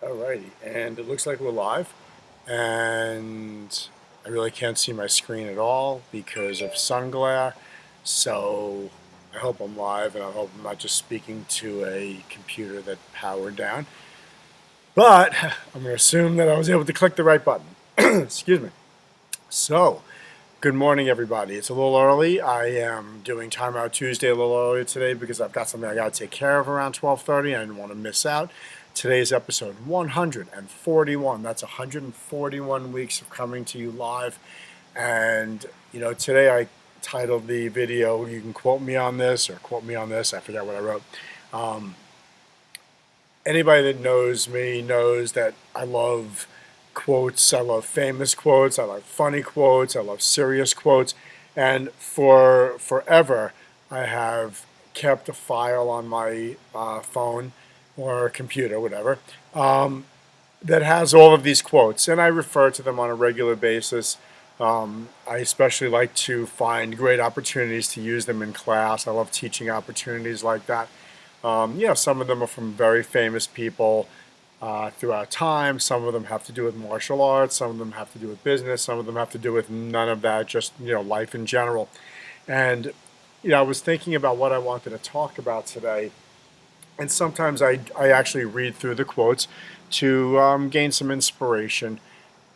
Alrighty, and it looks like we're live, and I really can't see my screen at all because of sun glare, so I hope I'm live and I hope I'm not just speaking to a computer that powered down. But I'm going to assume that I was able to click the right button. Excuse me. So, good morning, everybody. It's a little early. I am doing Timeout Tuesday a little earlier today because I've got something I got to take care of around 12:30. I didn't want to miss out. Today's episode 141. That's 141 weeks of coming to you live. And, today I titled the video, "You can quote me on this" or "quote me on this." I forget what I wrote. Um, Anybody that knows me knows that I love quotes. I love famous quotes. I love funny quotes. I love serious quotes. And for forever, I have kept a file on my phone or computer, whatever, that has all of these quotes. And I refer to them on a regular basis. I especially like to find great opportunities to use them in class. I love teaching opportunities like that. Some of them are from very famous people throughout time. Some of them have to do with martial arts. Some of them have to do with business. Some of them have to do with none of that, just, life in general. And, I was thinking about what I wanted to talk about today. And sometimes I actually read through the quotes to gain some inspiration.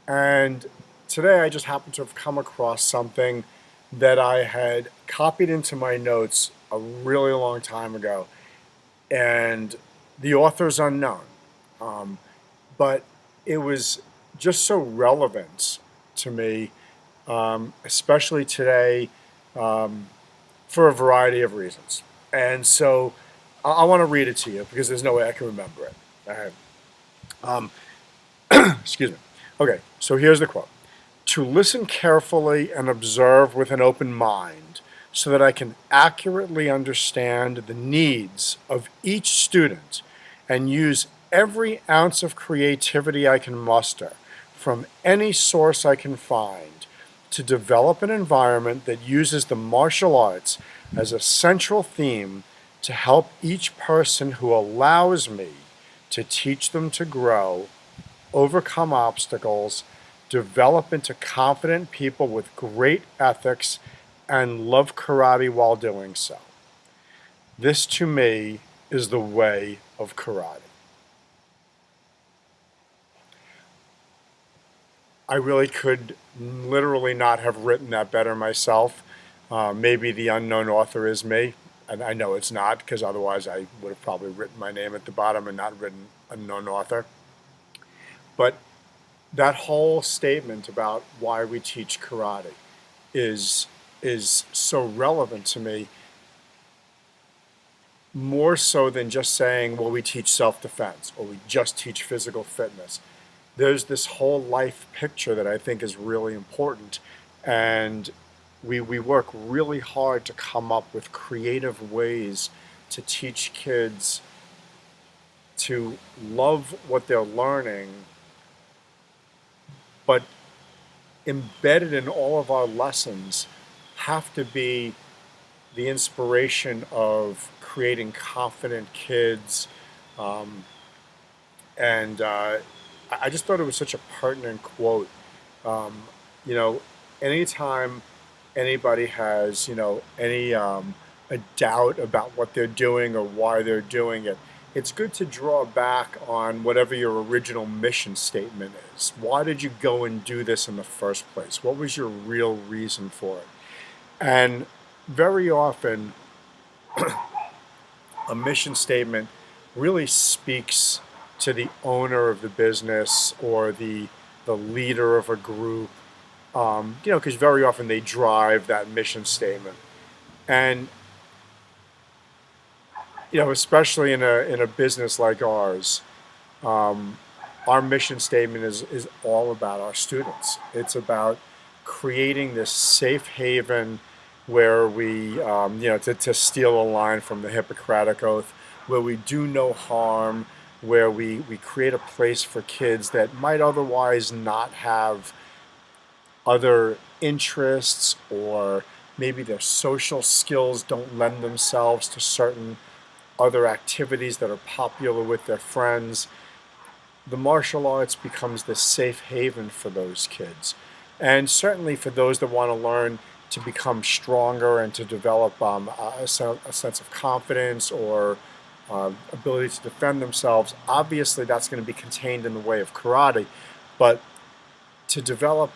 And today I just happened to have come across something that I had copied into my notes a really long time ago, and the author's unknown. Um, but it was just so relevant to me, especially today, for a variety of reasons. And so I want to read it to you because there's no way I can remember it. All right. Um, excuse me. Okay, so here's the quote: "To listen carefully and observe with an open mind, so that I can accurately understand the needs of each student and use every ounce of creativity I can muster from any source I can find to develop an environment that uses the martial arts as a central theme to help each person who allows me to teach them to grow, overcome obstacles, develop into confident people with great ethics, and love karate while doing so. This, to me, is the way of karate." I really could literally not have written that better myself. Maybe the unknown author is me, and I know it's not, because otherwise I would have probably written my name at the bottom and not written unknown author. But that whole statement about why we teach karate is so relevant to me, more so than just saying, well, we teach self-defense or we just teach physical fitness. There's this whole life picture that I think is really important, and we work really hard to come up with creative ways to teach kids to love what they're learning, but embedded in all of our lessons have to be the inspiration of creating confident kids. Um, and I just thought it was such a pertinent quote. Um, you know, Anytime anybody has, any a doubt about what they're doing or why they're doing it, it's good to draw back on whatever your original mission statement is. Why did you go and do this in the first place? What was your real reason for it? And very often, a mission statement really speaks to the owner of the business or the leader of a group. Because very often they drive that mission statement, and especially in a business like ours, um, our mission statement is all about our students. It's about creating this safe haven where we, to steal a line from the Hippocratic Oath, where we do no harm, where we create a place for kids that might otherwise not have other interests, or maybe their social skills don't lend themselves to certain other activities that are popular with their friends. the martial arts becomes the safe haven for those kids. And certainly for those that want to learn to become stronger and to develop a sense of confidence or ability to defend themselves, obviously that's going to be contained in the way of karate. But to develop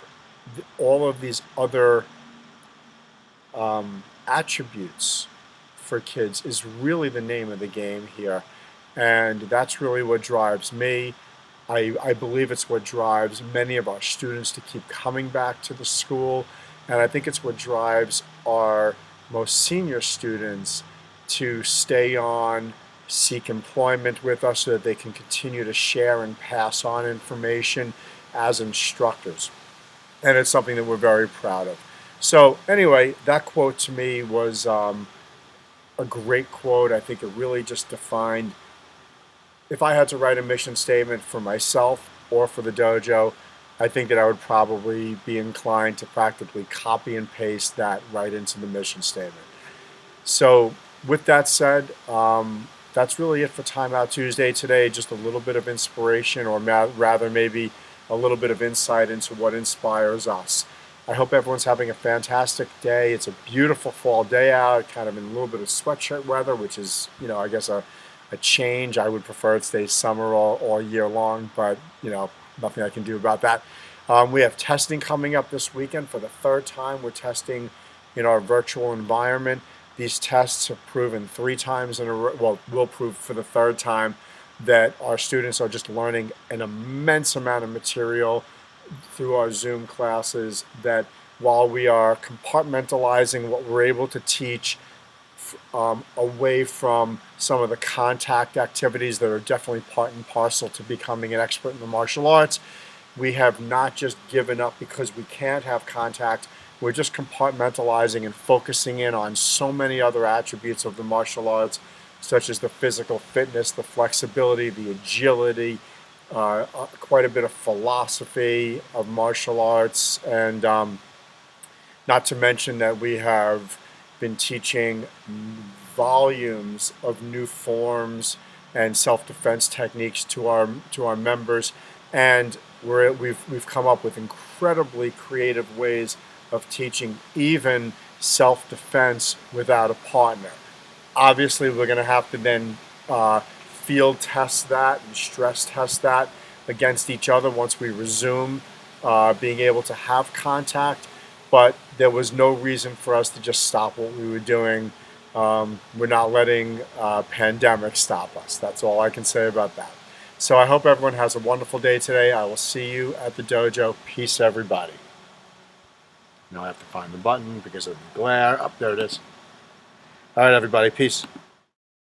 all of these other attributes for kids is really the name of the game here. And that's really what drives me. I believe it's what drives many of our students to keep coming back to the school. And I think it's what drives our most senior students to stay on, seek employment with us so that they can continue to share and pass on information as instructors. And it's something that we're very proud of. So anyway, that quote to me was a great quote. I think it really just defined, if I had to write a mission statement for myself or for the dojo, I think that I would probably be inclined to practically copy and paste that right into the mission statement. So with that said, that's really it for Time Out Tuesday today. Just a little bit of inspiration, or rather maybe a little bit of insight into what inspires us. I hope everyone's having a fantastic day. It's a beautiful fall day out, kind of in a little bit of sweatshirt weather, which is, I guess a change. I would prefer it stays summer all year long, but, nothing I can do about that. We have testing coming up this weekend for the third time. We're testing in our virtual environment. These tests have proven 3 times in a row, well, will prove for the third time, that our students are just learning an immense amount of material through our Zoom classes, that while we are compartmentalizing what we're able to teach away from some of the contact activities that are definitely part and parcel to becoming an expert in the martial arts, we have not just given up because we can't have contact. We're just compartmentalizing and focusing in on so many other attributes of the martial arts, such as the physical fitness, the flexibility, the agility, quite a bit of philosophy of martial arts, and not to mention that we have been teaching volumes of new forms and self-defense techniques to our members, and we've come up with incredibly creative ways of teaching even self-defense without a partner. Obviously, we're going to have to then field test that and stress test that against each other once we resume being able to have contact. But there was no reason for us to just stop what we were doing. We're not letting pandemic stop us. That's all I can say about that. So I hope everyone has a wonderful day today. I will see you at the dojo. Peace, everybody. Now I have to find the button because of the glare. Oh, there it is. All right, everybody. Peace.